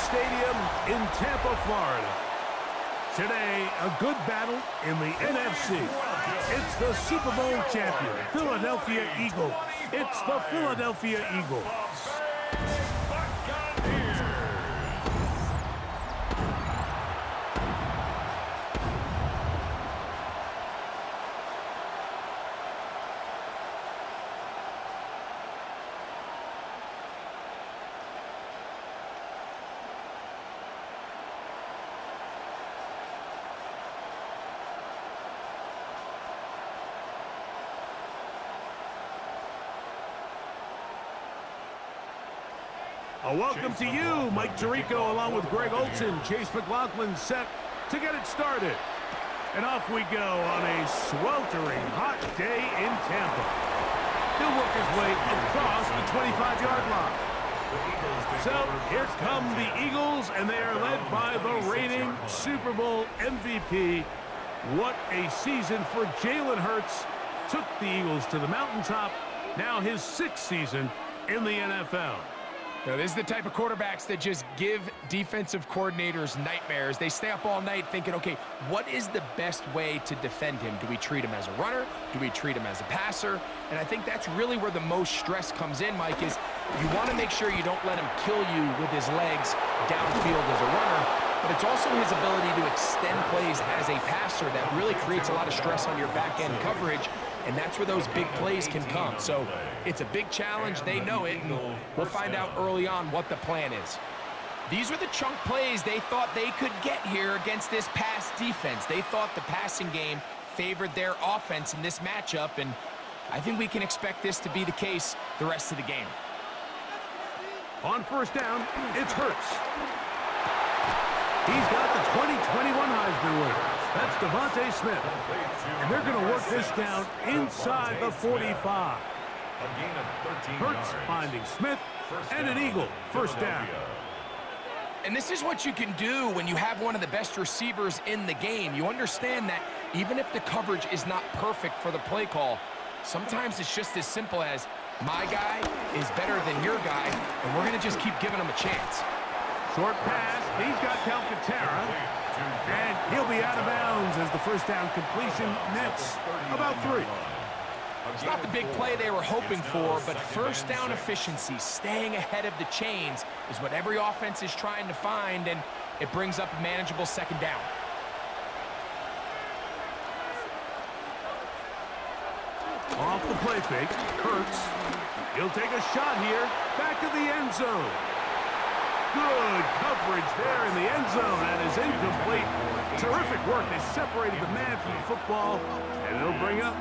Stadium in Tampa, Florida. Today, a good battle in the NFC. It's the Super Bowl champion, Philadelphia Eagles. It's the Philadelphia Eagles. A welcome to you, Mike Tirico, along with Greg Olson. Chase McLaughlin set to get it started. And off we go on a sweltering hot day in Tampa. He'll work his way across the 25-yard line. So here come the Eagles, and they are led by the reigning Super Bowl MVP. What a season for Jalen Hurts. Took the Eagles to the mountaintop. Now his 6th season in the NFL. Now, this is the type of quarterbacks that just give defensive coordinators nightmares. They stay up all night thinking, okay, what is the best way to defend him? Do we treat him as a runner? Do we treat him as a passer? And I think that's really where the most stress comes in, Mike, is you want to make sure you don't let him kill you with his legs downfield as a runner, but it's also his ability to extend plays as a passer that really creates a lot of stress on your back-end coverage, and that's where those big plays can come. So it's a big challenge. They know it, and we'll find out early on what the plan is. These were the chunk plays they thought they could get here against this pass defense. They thought the passing game favored their offense in this matchup, and I think we can expect this to be the case the rest of the game. On first down, it's Hurts. He's got the 2021 Heisman winner. That's Devontae Smith. And they're going to work this down inside the 45. Hurts finding Smith, and an Eagle first down. And this is what you can do when you have one of the best receivers in the game. You understand that even if the coverage is not perfect for the play call, sometimes it's just as simple as, my guy is better than your guy, and we're going to just keep giving him a chance. Short pass, he's got Calcaterra, and he'll be out of bounds as the first down completion nets about 3. It's not the big play they were hoping for, but first down efficiency, staying ahead of the chains, is what every offense is trying to find, and it brings up a manageable second down. Off the play fake, Hurts. He'll take a shot here, back of the end zone. Good coverage there in the end zone, and is incomplete. Terrific work. They separated the man from the football, and it'll bring up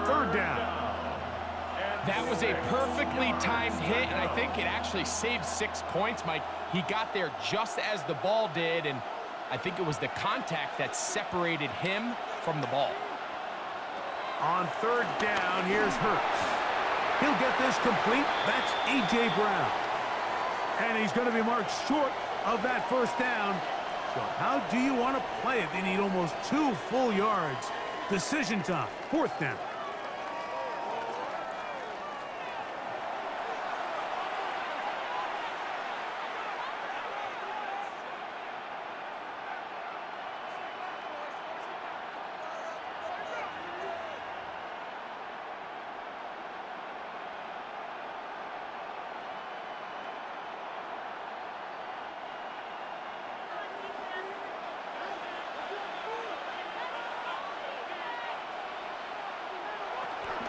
third down. That was a perfectly timed hit, and I think it actually saved 6 points, Mike. He got there just as the ball did, and I think it was the contact that separated him from the ball. On third down, here's Hurts. He'll get this complete. That's A.J. Brown. And he's going to be marked short of that first down. So how do you want to play it? They need almost 2 full yards. Decision time, fourth down.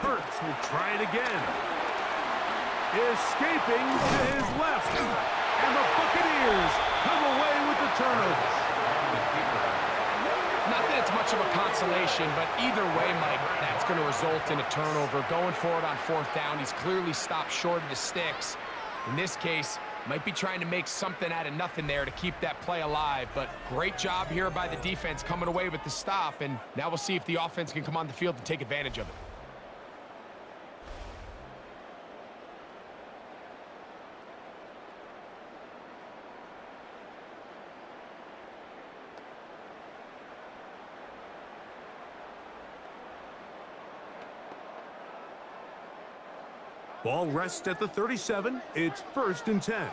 Hurts will try it again. Escaping to his left. And the Buccaneers come away with the turnover. Not that it's much of a consolation, but either way, Mike, that's going to result in a turnover. Going forward on fourth down, he's clearly stopped short of the sticks. In this case, might be trying to make something out of nothing there to keep that play alive. But great job here by the defense coming away with the stop. And now we'll see if the offense can come on the field to take advantage of it. Ball rests at the 37. It's 1st and 10.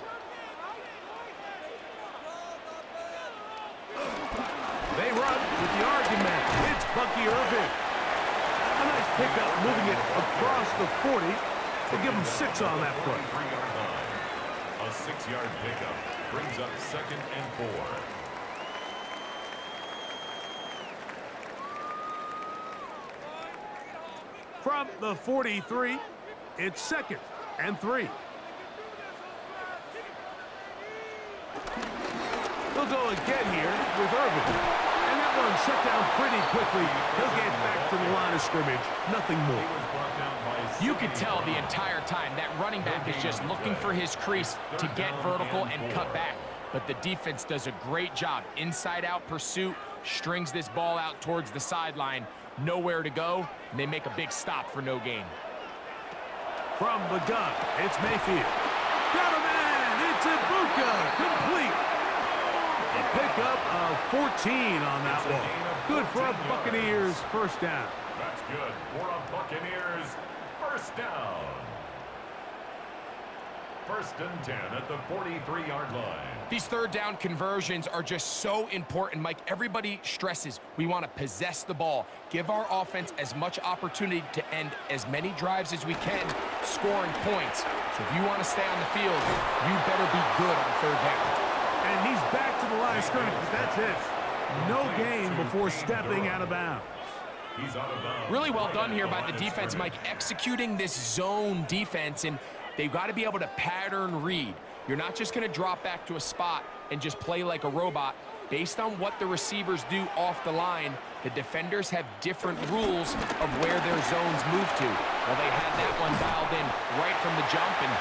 Bucky Irvin. A nice pickup, moving it across the 40. We'll give him 6 on that play. A 6-yard pickup brings up 2nd and 4. From the 43, it's 2nd and 3. They'll go again here with Irvin. And that one shut down pretty quickly. He'll get back to the line of scrimmage. Nothing more. You could tell the entire time that running back is just looking for his crease to get vertical and cut back. But the defense does a great job. Inside-out pursuit, strings this ball out towards the sideline. Nowhere to go, and they make a big stop for no gain. From the gun, it's Mayfield. Got a man! It's Ibuka! Complete! A pickup of 14 on that one. Good for a Buccaneers first down. That's good for a Buccaneers first down. 1st and 10 at the 43-yard line. These third down conversions are just so important, Mike. Everybody stresses we want to possess the ball, give our offense as much opportunity to end as many drives as we can, scoring points. So if you want to stay on the field, you better be good on 3rd down. And he's back to the line of scrimmage. That's it. No gain before stepping out of bounds. He's out of bounds. Really well done here by the defense, Mike, executing this zone defense, and they've got to be able to pattern read. You're not just going to drop back to a spot and just play like a robot. Based on what the receivers do off the line, the defenders have different rules of where their zones move to. Well, they had that one dialed in right from the jump, and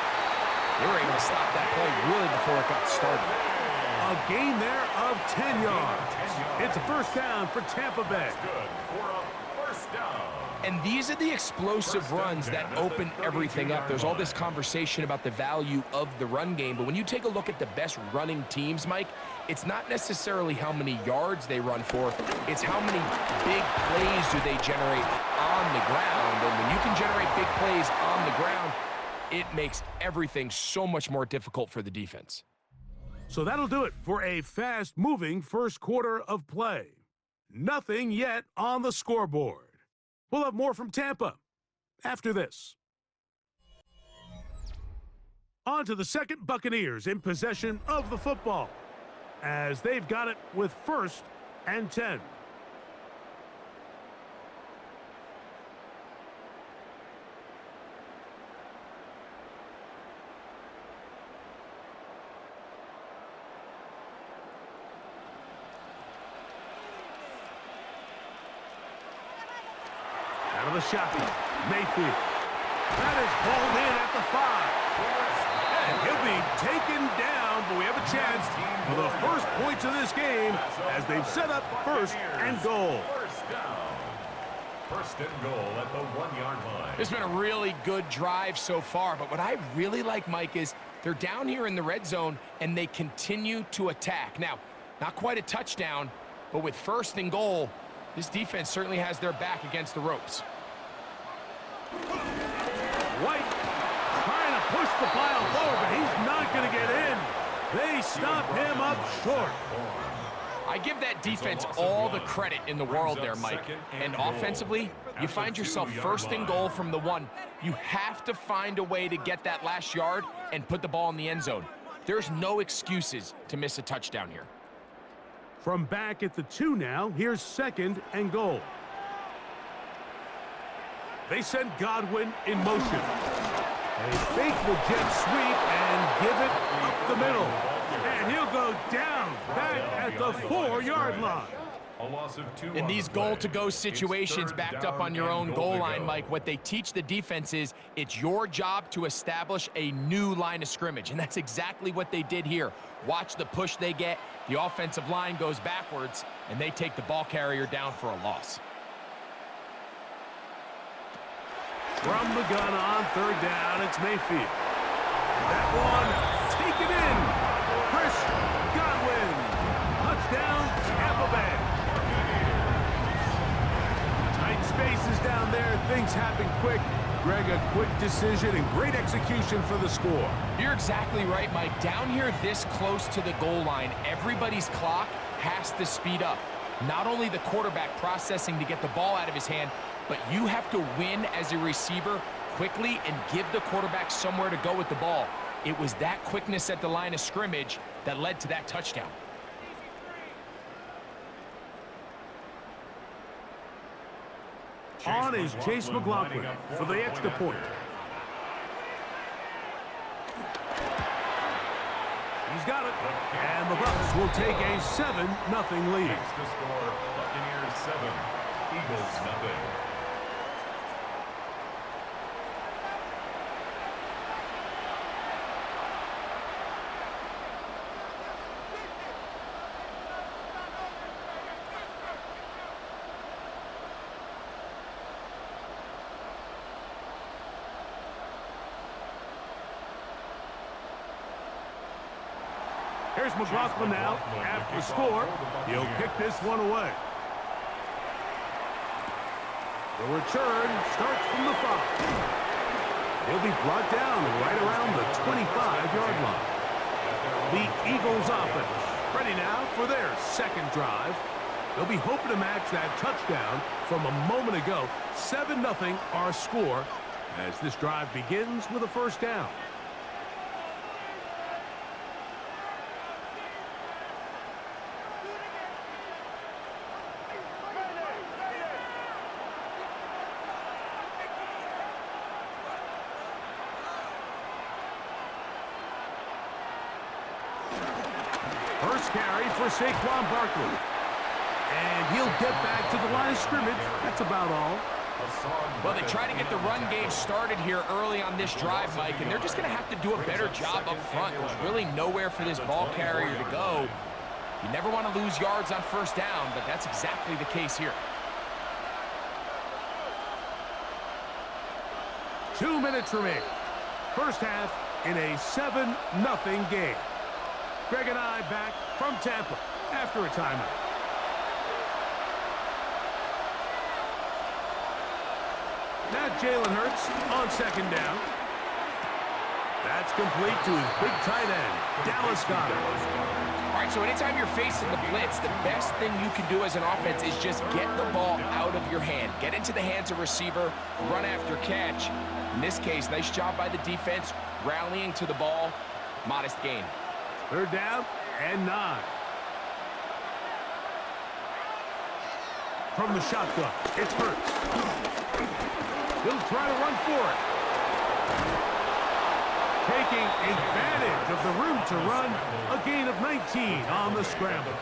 they were able to stop that play really before it got started. A gain there of 10 yards. It's a first down for Tampa Bay. Good for a first down. And these are the explosive runs that open everything up. There's all this conversation about the value of the run game, but when you take a look at the best running teams, Mike, it's not necessarily how many yards they run for, it's how many big plays do they generate on the ground. And when you can generate big plays on the ground, it makes everything so much more difficult for the defense. So that'll do it for a fast-moving first quarter of play. Nothing yet on the scoreboard. We'll have more from Tampa after this. On to the 2nd, Buccaneers in possession of the football as they've got it with 1st and 10. Out of the shotgun, Mayfield. That is hauled in at the 5. And he'll be taken down, but we have a chance for the first points of this game as they've set up 1st and goal. First down. 1st and goal at the 1-yard line. It's been a really good drive so far, but what I really like, Mike, is they're down here in the red zone and they continue to attack. Now, not quite a touchdown, but with 1st and goal, this defense certainly has their back against the ropes. White trying to push the pile forward, but he's not going to get in. They stop him up short. I give that defense all the credit in the world there, Mike. And offensively, you find yourself 1st and goal from the 1. You have to find a way to get that last yard and put the ball in the end zone. There's no excuses to miss a touchdown here. From back at the 2 now, here's 2nd and goal. They send Godwin in motion. They fake the jet sweep and give it up the middle. And he'll go down back at the 4-yard line. A loss of 2. In these goal-to-go situations backed up on your own goal line, Mike, what they teach the defense is it's your job to establish a new line of scrimmage, and that's exactly what they did here. Watch the push they get. The offensive line goes backwards, and they take the ball carrier down for a loss. From the gun on 3rd down, it's Mayfield. That one taken in. Chris Godwin. Touchdown, Tampa Bay. Tight spaces down there. Things happen quick. Greg, a quick decision and great execution for the score. You're exactly right, Mike. Down here this close to the goal line, everybody's clock has to speed up. not only the quarterback processing to get the ball out of his hand, but you have to win as a receiver quickly and give the quarterback somewhere to go with the ball. It was that quickness at the line of scrimmage that led to that touchdown. On is Chase McLaughlin for the extra point. He's got it. And the Bucs will take a 7-0 lead. Makes the score Buccaneers 7, Eagles 0. Here's McLaughlin now. After the score, he'll kick this one away. The return starts from the 5. He'll be brought down right around the 25-yard line. The Eagles offense ready now for their second drive. They'll be hoping to match that touchdown from a moment ago. 7-0 our score as this drive begins with a first down. First carry for Saquon Barkley. And he'll get back to the line of scrimmage. That's about all. Well, they try to get the run game started here early on this drive, Mike, and they're just going to have to do a better job up front. There's really nowhere for this ball carrier to go. You never want to lose yards on first down, but that's exactly the case here. 2 minutes remaining. First half in a 7-0 game. Greg and I back from Tampa after a timeout. Now Jalen Hurts on second down. That's complete to his big tight end, Dallas Goedert. All right, so anytime you're facing the blitz, the best thing you can do as an offense is just get the ball out of your hand. Get into the hands of receiver, run after catch. In this case, nice job by the defense, rallying to the ball. Modest gain. Third down and 9. From the shotgun, it's Hurts. He'll try to run for it. Taking advantage of the room to run, a gain of 19 on the scramble.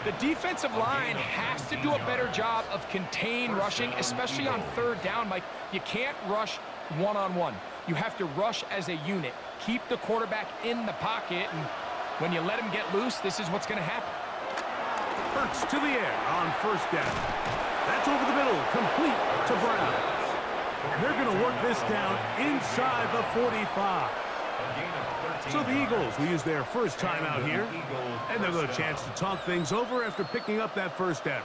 The defensive line has to do a better job of contained rushing, especially on third down, Mike. You can't rush one-on-one. You have to rush as a unit. Keep the quarterback in the pocket, and when you let him get loose, this is what's going to happen. Hurts to the air on first down. That's over the middle, complete to Brown. And they're going to work this down inside the 45. So the Eagles will use their first timeout here, and they'll get a chance to talk things over after picking up that first down.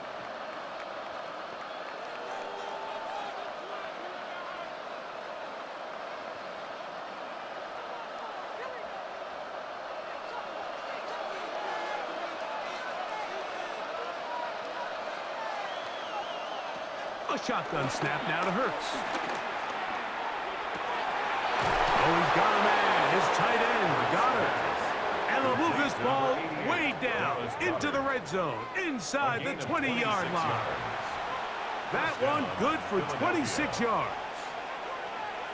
A shotgun snap now to Hurts. Oh, he's got a man, his tight end, Goedert. And they'll move this ball way down into the red zone, inside the 20-yard line. That one good for 26 yards.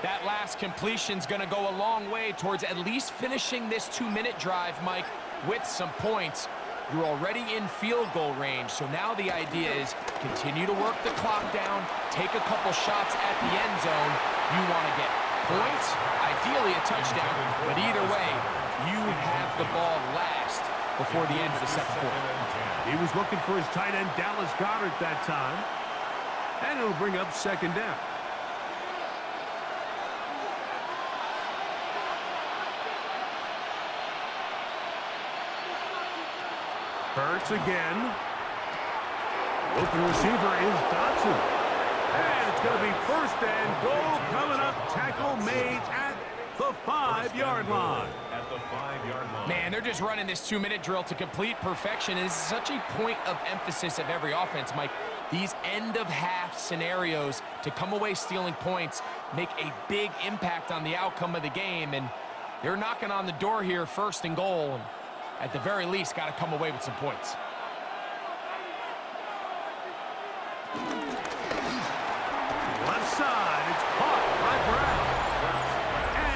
That last completion's going to go a long way towards at least finishing this 2-minute drive, Mike, with some points. You're already in field goal range, so now the idea is continue to work the clock down, take a couple shots at the end zone. You want to get points, ideally a touchdown, but either way, you have the ball last before the end of the second quarter. He was looking for his tight end, Dallas Goedert, that time. And it'll bring up second down. Hurts again. Open receiver is Dotson. And it's going to be first and goal coming up. Tackle made at the 5-yard line. At the 5-yard line. Man, they're just running this 2-minute drill to complete perfection. It's such a point of emphasis of every offense, Mike. These end-of-half scenarios to come away stealing points make a big impact on the outcome of the game, and they're knocking on the door here, 1st and goal, and at the very least, got to come away with some points. Left side, it's caught by Brown.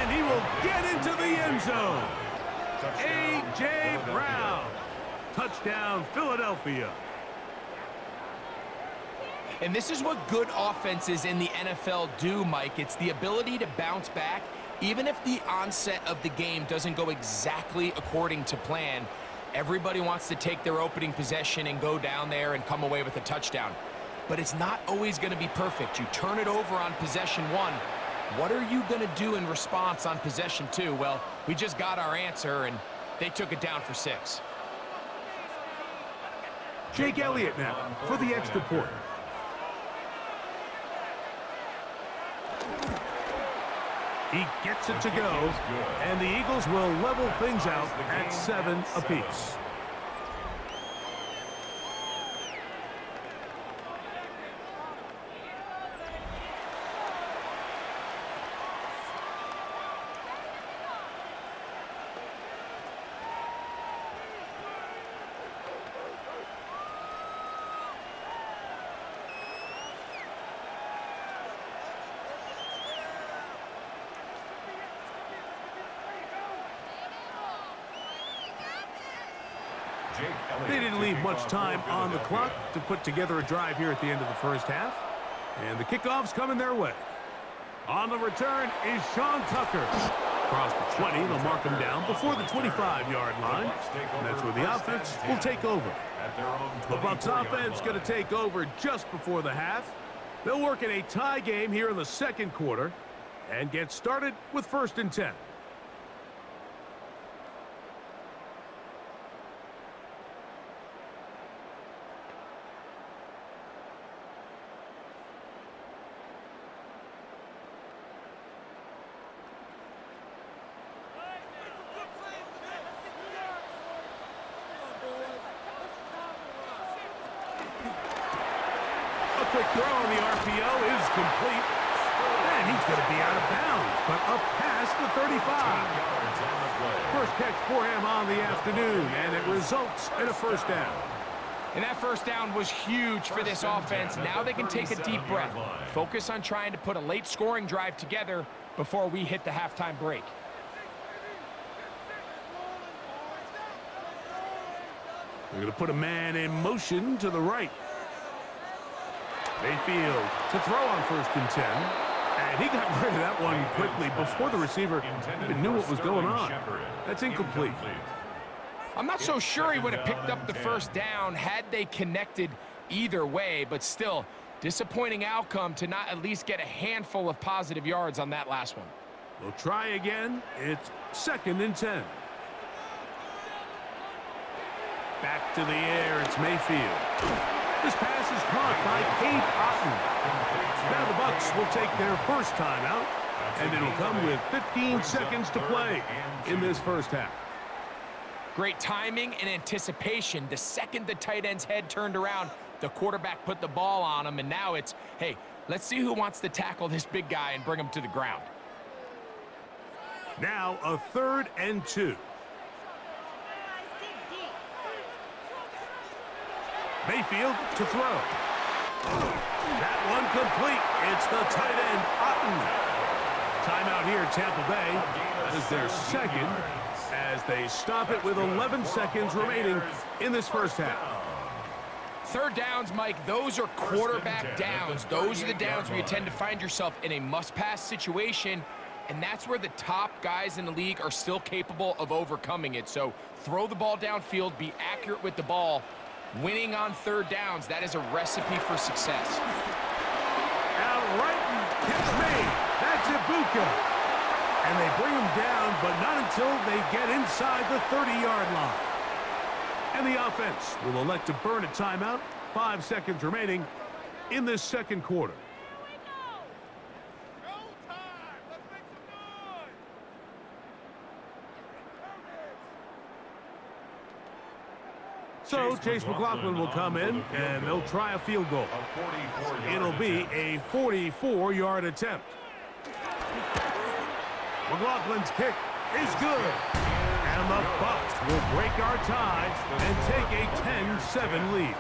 And he will get into the end zone. A.J. Brown. Touchdown, Philadelphia. And this is what good offenses in the NFL do, Mike. It's the ability to bounce back, even if the onset of the game doesn't go exactly according to plan. Everybody wants to take their opening possession and go down there and come away with a touchdown. But it's not always going to be perfect. You turn it over on possession 1. What are you going to do in response on possession 2? Well, we just got our answer, and they took it down for 6. Jake Elliott now for the extra point. He gets it to go, and the Eagles will level things out at 7 apiece. They didn't leave much time on the clock to put together a drive here at the end of the first half. And the kickoff's coming their way. On the return is Sean Tucker. Across the 20, they'll mark him down before the 25-yard line. And that's where the offense will take over. The Bucs offense going to take over just before the half. They'll work in a tie game here in the second quarter and get started with 1st and 10. Quick throw on the RPO is complete. And he's going to be out of bounds, but up past the 35. First catch for him on the afternoon, and it results in a 1st down. And that 1st down was huge for this offense. Now they can take a deep breath. Focus on trying to put a late scoring drive together before we hit the halftime break. We're going to put a man in motion to the right. Mayfield to throw on 1st and 10. And he got rid of that one quickly before the receiver even knew what was going on. That's incomplete. I'm not so sure he would have picked up the 1st down had they connected either way, but still, disappointing outcome to not at least get a handful of positive yards on that last one. We'll try again. It's 2nd and 10. Back to the air, it's Mayfield. This pass is caught by Cade Otton. Now the Bucs will take their 1st timeout, and it'll come with 15 seconds to play in this 1st half. Great timing and anticipation. The second the tight end's head turned around, the quarterback put the ball on him, and now it's, hey, let's see who wants to tackle this big guy and bring him to the ground. Now a 3rd and 2. Mayfield to throw. That one complete. It's the tight end, Otton. Timeout here, Tampa Bay. That is their 2nd as they stop it with 11 seconds remaining in this 1st half. 3rd downs, Mike, those are quarterback downs. Those are the downs where you tend to find yourself in a must-pass situation, and that's where the top guys in the league are still capable of overcoming it. So throw the ball downfield, be accurate with the ball. Winning on 3rd downs, that is a recipe for success. Out right and catch made. That's Ibuka. And they bring him down, but not until they get inside the 30-yard line. And the offense will elect to burn a timeout. 5 seconds remaining in this second quarter. So Chase McLaughlin will come in, and they'll try a field goal. It'll be a 44-yard attempt. McLaughlin's kick is good. And the Bucs will break our tie and take a 10-7 lead.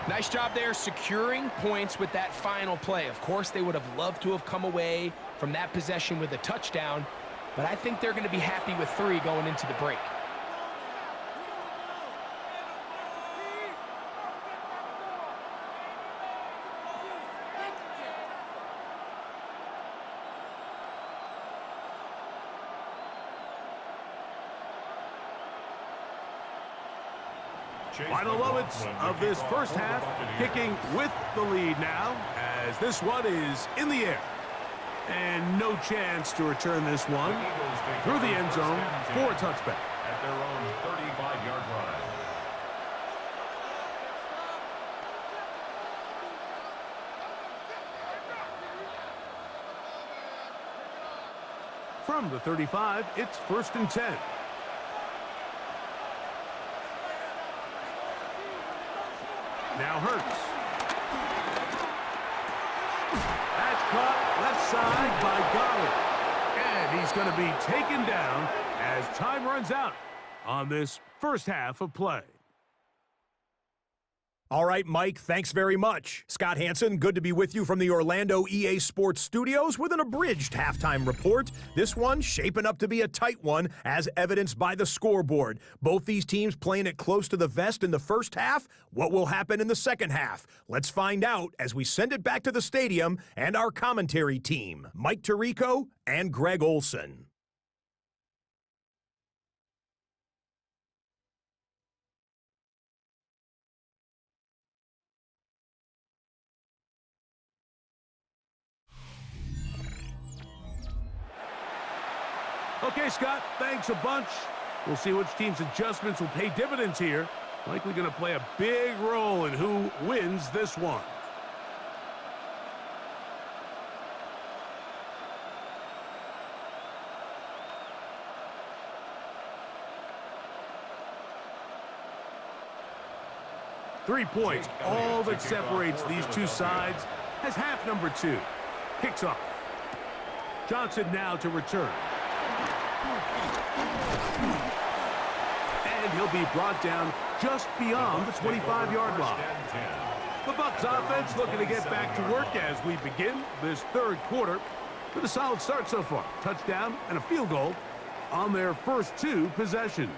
Nice job there securing points with that final play. Of course, they would have loved to have come away from that possession with a touchdown, but I think they're going to be happy with 3 going into the break. Final moments of this first half, kicking with the lead now, as this one is in the air. And no chance to return this one through the end zone for a touchback. At their own 35-yard line. From the 35, it's 1st and 10. Now Hurts. That's caught left side by Goddard. And he's going to be taken down as time runs out on this first half of play. All right, Mike, thanks very much. Scott Hansen, good to be with you from the Orlando EA Sports Studios with an abridged halftime report. This one shaping up to be a tight one, as evidenced by the scoreboard. Both these teams playing it close to the vest in the first half. What will happen in the second half? Let's find out as we send it back to the stadium and our commentary team, Mike Tirico and Greg Olson. Okay, Scott, thanks a bunch. We'll see which team's adjustments will pay dividends here. Likely going to play a big role in who wins this one. Three points, all that separates these two sides, as half number 2 kicks off. Johnson now to return. And he'll be brought down just beyond the 25-yard line. The Bucs offense looking to get back to work as we begin this third quarter with a solid start so far. Touchdown and a field goal on their first 2 possessions.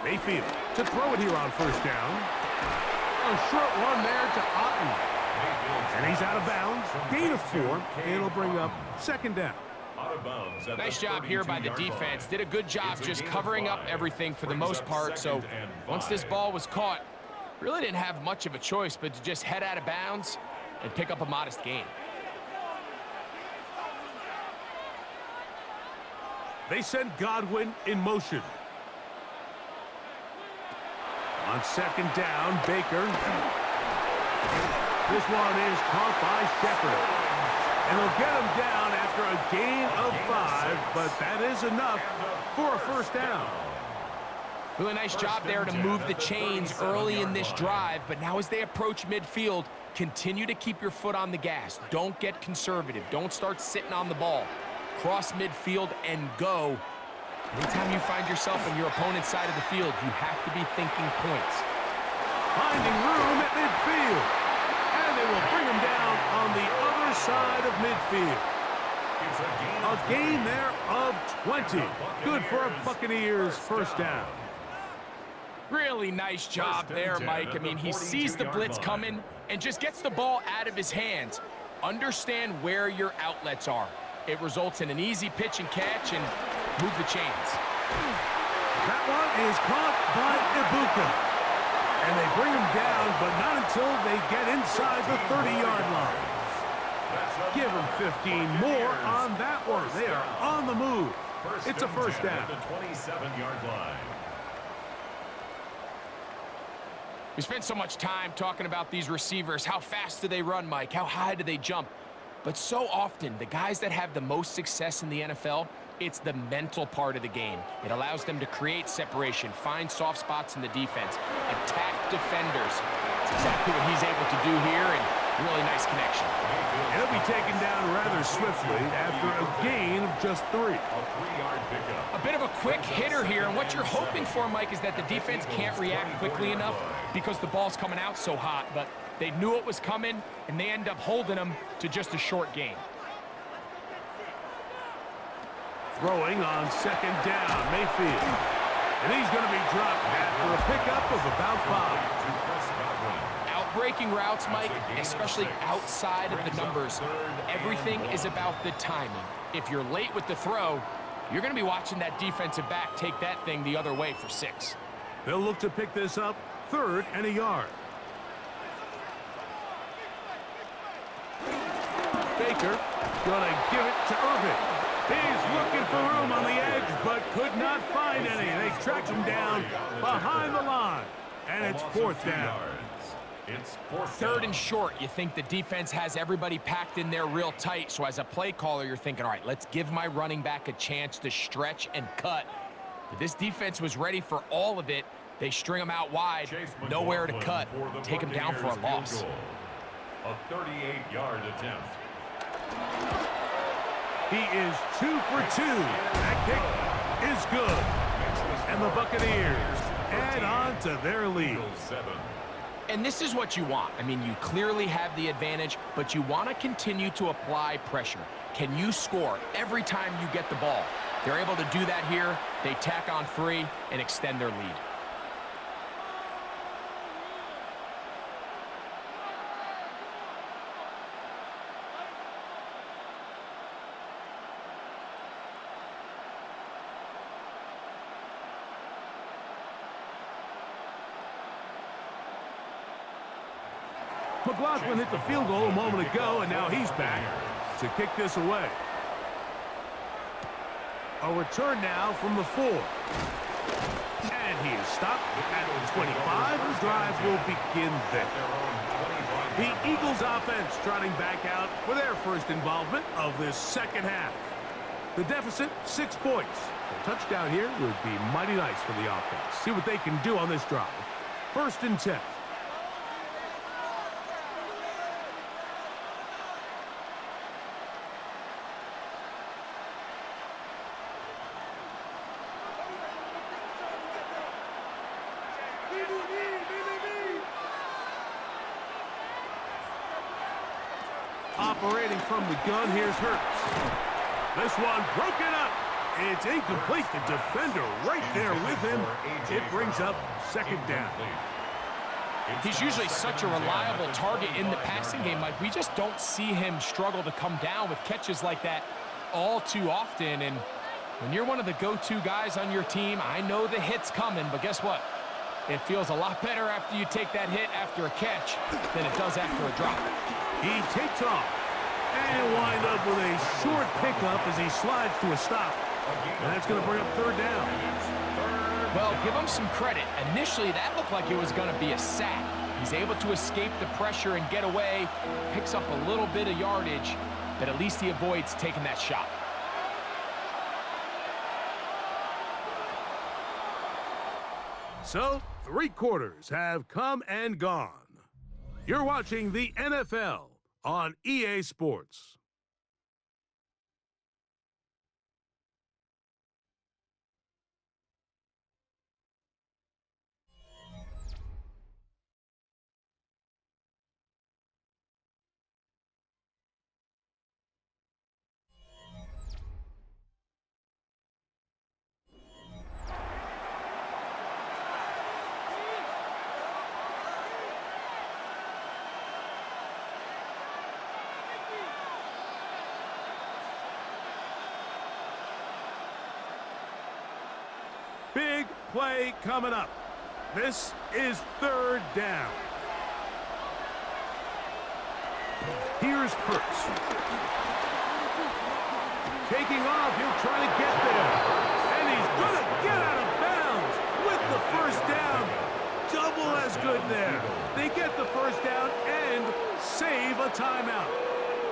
Mayfield to throw it here on first down. A short one there to Otten. And he's out of bounds. Gain of 4. It'll bring up second down. Nice job here by the defense. Did a good job just covering up everything for the most part. So once this ball was caught, really didn't have much of a choice but to just head out of bounds and pick up a modest gain. They send Godwin in motion. On second down, Baker. This one is caught by Shepard. And they'll get him down after a gain of 5, but that is enough for a first down. Really nice job there to move the chains early in this drive, but now as they approach midfield, continue to keep your foot on the gas. Don't get conservative. Don't start sitting on the ball. Cross midfield and go. Anytime you find yourself on your opponent's side of the field, you have to be thinking points. Finding room at midfield. And they will bring him down on the other side of midfield. A gain there of 20. Good for a Buccaneers first down. Really nice job there, Mike. I mean, he sees the blitz coming and just gets the ball out of his hands. Understand where your outlets are. It results in an easy pitch and catch and move the chains. That one is caught by Ibuka. And they bring him down, but not until they get inside the 30-yard line. Give them 15 more on that one. They are on the move. It's a first down. The 27-yard line. We spend so much time talking about these receivers. How fast do they run, Mike? How high do they jump? But so often, the guys that have the most success in the NFL, it's the mental part of the game. It allows them to create separation, find soft spots in the defense, attack defenders. That's exactly what he's able to do here, and really nice connection. He'll be taken down rather swiftly after a gain of just 3. A 3-yard pickup. A bit of a quick hitter here, and what you're hoping for, Mike, is that the defense can't react quickly enough because the ball's coming out so hot, but they knew it was coming, and they end up holding them to just a short gain. Throwing on 2nd down, Mayfield. And he's going to be dropped after a pickup of about 5. Out-breaking routes, Mike, especially outside of the numbers, everything is about the timing. If you're late with the throw, you're going to be watching that defensive back take that thing the other way for 6. They'll look to pick this up 3rd and a yard. Baker gonna give it to Irvin. He's looking for room on the edge, but could not find any. They tracked him down behind the line, and it's 4th down. It's 4th 3rd down. and short. You think the defense has everybody packed in there real tight, so as a play caller, you're thinking, all right, let's give my running back a chance to stretch and cut. But this defense was ready for all of it. They string him out wide, nowhere to cut, take him down for a loss. A 38-yard attempt. He is 2 for 2. That kick is good. And the Buccaneers add on to their lead. 7. And this is what you want. I mean, you clearly have the advantage, but you want to continue to apply pressure. Can you score every time you get the ball? They're able to do that here. They tack on 3 and extend their lead. McLaughlin hit the field goal a moment ago, and now he's back to kick this away. A return now from the 4. And he is stopped at the 25. The drive will begin there. The Eagles offense trotting back out for their first involvement of this 2nd half. The deficit, 6 points. A touchdown here would be mighty nice for the offense. See what they can do on this drive. 1st and 10. Operating from the gun, here's Hurts. This one broken up. It's incomplete. The defender right there with him. It brings up 2nd down. He's usually such a reliable target in the passing game. Like, we just don't see him struggle to come down with catches like that all too often. And when you're one of the go-to guys on your team, I know the hit's coming, but guess what? It feels a lot better after you take that hit after a catch than it does after a drop. He takes off and wind up with a short pickup as he slides to a stop. And that's going to bring up 3rd down. Well, give him some credit. Initially, that looked like it was going to be a sack. He's able to escape the pressure and get away, picks up a little bit of yardage, but at least he avoids taking that shot. So, 3 quarters have come and gone. You're watching the NFL on EA Sports. Big play coming up. This is 3rd down. Here's Hurts. Taking off, he'll try to get there. And he's going to get out of bounds with the 1st down. double as good there. They get the first down and save a timeout.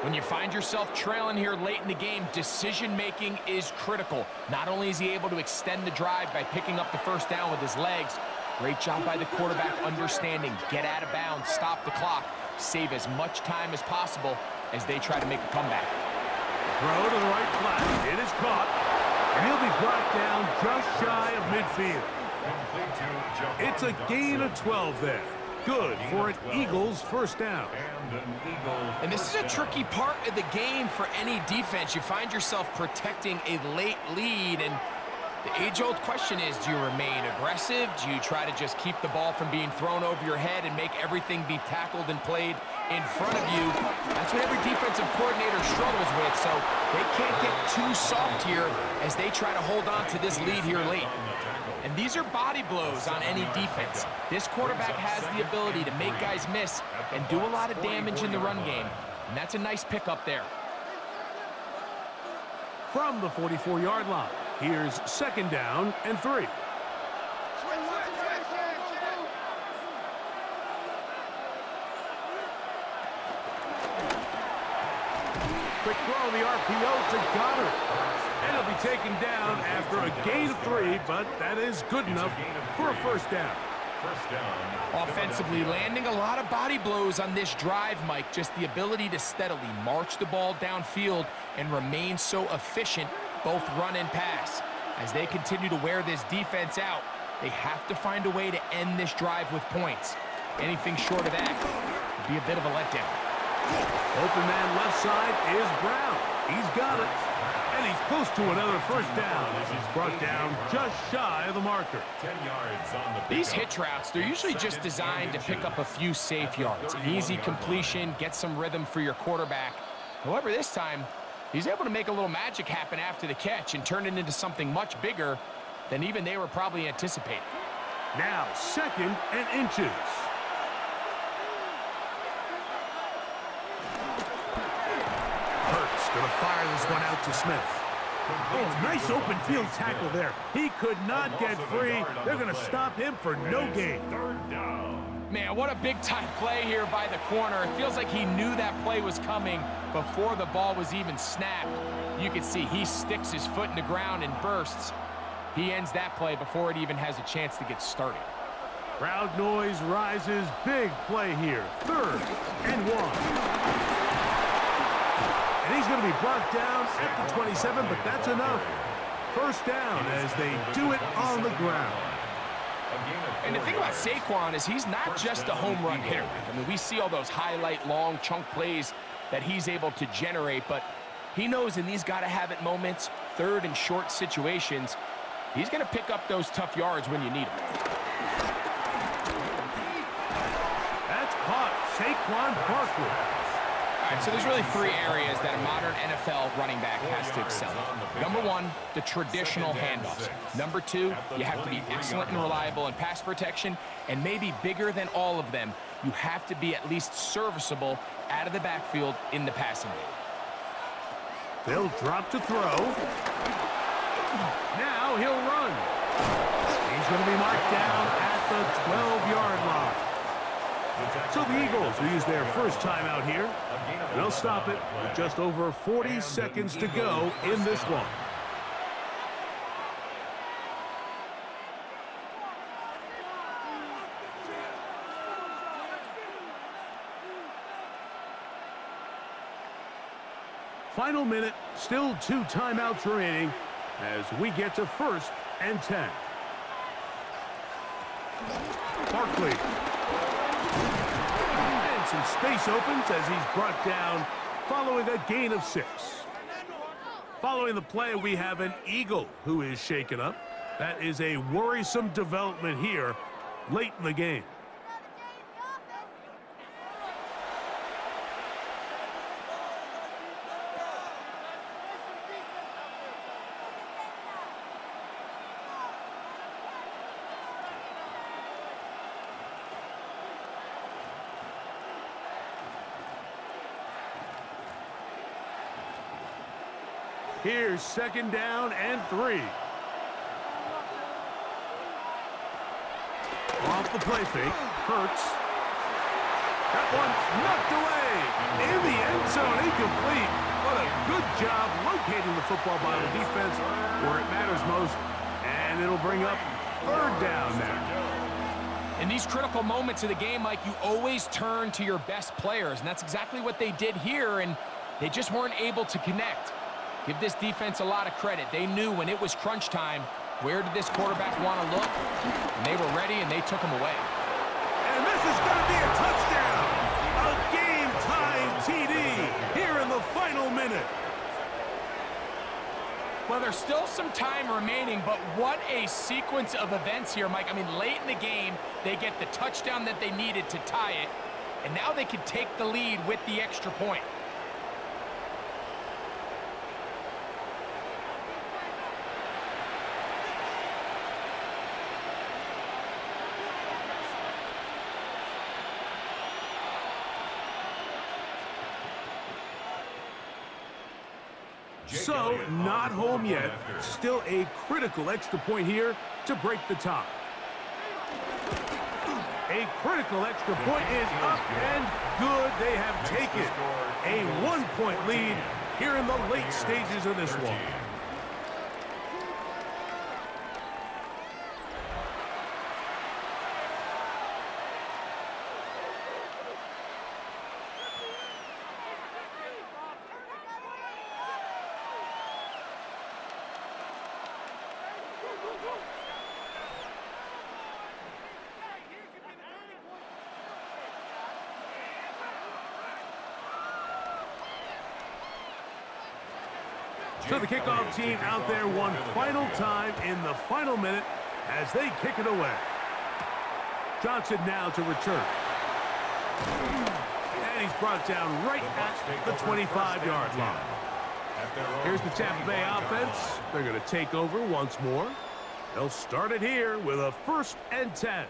When you find yourself trailing here late in the game, decision-making is critical. Not only is he able to extend the drive by picking up the first down with his legs, great job by the quarterback understanding, get out of bounds, stop the clock, save as much time as possible as they try to make a comeback. Throw to the right flat. It is caught. And he'll be brought down just shy of midfield. It's a gain of 12 there. Good for an Eagles first down. And this is a tricky part of the game for any defense. You find yourself protecting a late lead, and the age-old question is, do you remain aggressive? Do you try to just keep the ball from being thrown over your head and make everything be tackled and played in front of you? That's what every defensive coordinator struggles with, so they can't get too soft here as they try to hold on to this lead here late. And these are body blows on any defense. This quarterback has the ability to make guys miss and do a lot of damage in the run game, and that's a nice pickup there. From the 44-yard line, here's second down and 3. Quick throw, the RPO to Goddard. And he'll be taken down after a gain of 3, but that is good enough for a first down. Offensively, landing a lot of body blows on this drive, Mike. Just the ability to steadily march the ball downfield and remain so efficient, both run and pass. As they continue to wear this defense out, they have to find a way to end this drive with points. Anything short of that would be a bit of a letdown. Open man left side is Brown. He's got it. And he's close to another first down as he's brought down just shy of the marker. 10 yards on the These hitch routes, they're usually just designed to pick up a few safe yards. An easy completion, get some rhythm for your quarterback. However, this time, he's able to make a little magic happen after the catch and turn it into something much bigger than even they were probably anticipating. Now, second and inches. Going to fire this one out to Smith. Oh, nice open field tackle there. He could not get free. They're going to stop him for no gain. Man, what a big-time play here by the corner. It feels like he knew that play was coming before the ball was even snapped. You can see he sticks his foot in the ground and bursts. He ends that play before it even has a chance to get started. Crowd noise rises. Big play here. 3rd and 1. And he's going to be brought down at the 27, but that's enough. First down as they do it on the ground. And the thing about Saquon is he's not just a home run hitter. I mean, we see all those highlight long chunk plays that he's able to generate, but he knows in these gotta-have-it moments, 3rd and short situations, he's going to pick up those tough yards when you need them. That's caught. Saquon Barkley. All right, so there's really 3 areas that a modern NFL running back has to excel in. Number 1, the traditional handoffs. Number 2, you have to be excellent and reliable in pass protection, and maybe bigger than all of them, you have to be at least serviceable out of the backfield in the passing game. They'll drop to throw. Now he'll run. He's going to be marked down at the 12-yard line. So the Eagles will use their first timeout here. They'll stop it with just over 40 seconds to go in this one. Final minute, still 2 timeouts remaining as we get to 1st and 10. Barkley. And some space opens as he's brought down following a gain of 6. Following the play, we have an Eagle who is shaken up. That is a worrisome development here late in the game. Here's second down and 3. Off the play fake. Hurts. That one's knocked away. In the end zone, incomplete. What a good job locating the football by the defense where it matters most. And it'll bring up third down now. In these critical moments of the game, Mike, you always turn to your best players, and that's exactly what they did here, and they just weren't able to connect. Give this defense a lot of credit. They knew when it was crunch time, where did this quarterback want to look? And they were ready, and they took him away. And this is going to be a touchdown. A game-time TD here in the final minute. Well, there's still some time remaining, but what a sequence of events here, Mike. I mean, late in the game, they get the touchdown that they needed to tie it, and now they can take the lead with the extra point. So, not home yet. Still a critical extra point here to break the tie. A critical extra point is up and good. They have taken a 1-point lead here in the late stages of this one. So the kickoff team out there one final time in the final minute as they kick it away. Johnson now to return. And he's brought down right at the 25-yard line. Here's the Tampa Bay offense. They're going to take over once more. They'll start it here with a 1st and 10.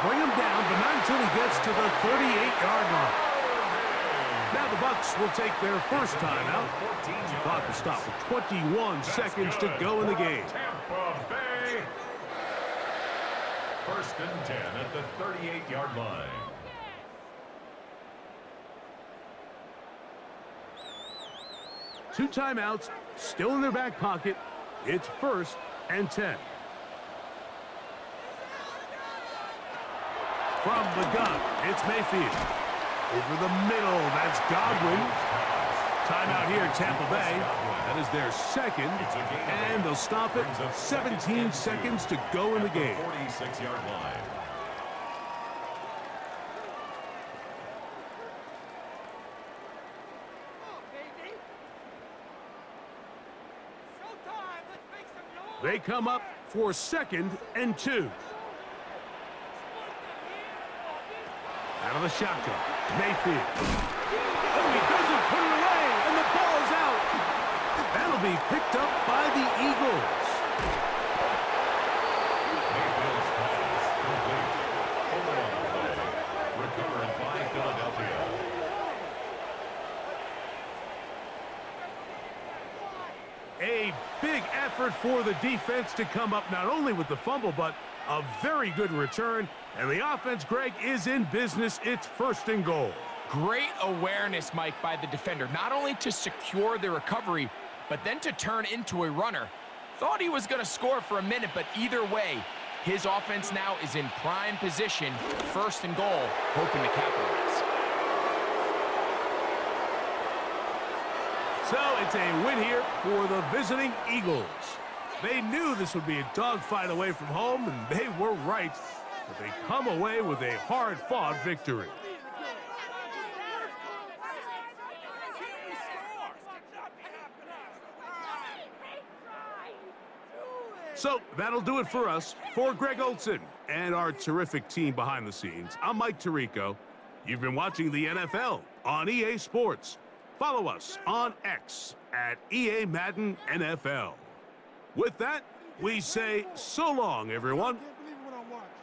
Bring him down, but not until he gets to the 38-yard line. Now the Bucs will take their first timeout. The clock will stop with 21 seconds to go in the game. Tampa Bay. 1st and 10 at the 38-yard line. Two timeouts still in their back pocket. It's 1st and 10. From the gun, it's Mayfield. Over the middle, that's Godwin. Timeout here, Tampa Bay. That is their second, and they'll stop it. 17 seconds to go in the game. 46-yard line. They come up for 2nd and 2. Out of the shotgun, Mayfield. Oh, he doesn't put it away, and the ball is out. That'll be picked up by the Eagles. Mayfield's pass complete. Hold on the play. Recovered by Philadelphia. A big effort for the defense to come up not only with the fumble, but a very good return. And the offense, Greg, is in business. It's 1st and goal. Great awareness, Mike, by the defender. Not only to secure the recovery, but then to turn into a runner. Thought he was going to score for a minute, but either way, his offense now is in prime position, 1st and goal, hoping to capitalize. So it's a win here for the visiting Eagles. They knew this would be a dogfight away from home, and they were right. But they come away with a hard-fought victory. So that'll do it for us. For Greg Olson and our terrific team behind the scenes, I'm Mike Tirico. You've been watching the NFL on EA Sports. Follow us on X at EA Madden NFL. With that, we say so long, everyone. I can't believe what I watched.